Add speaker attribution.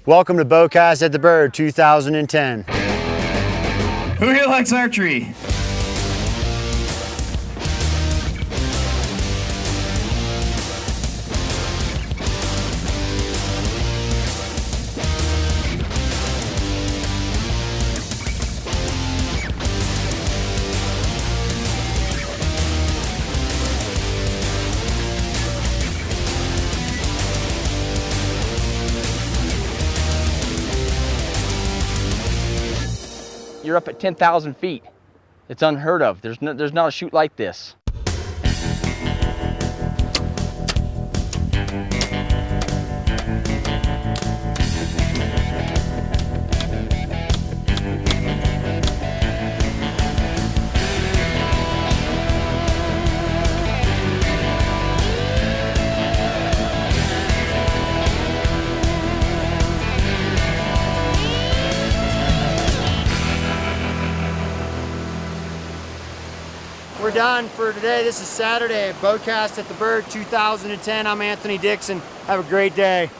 Speaker 1: Welcome to Bowcast at the Bird 2010.
Speaker 2: Who here likes archery?
Speaker 3: You're up at 10,000 feet. It's unheard of. There's not a shoot like this.
Speaker 1: We're done for today. This is Saturday at Bowcast at the Bird 2010. I'm Anthony Dixon. Have a great day.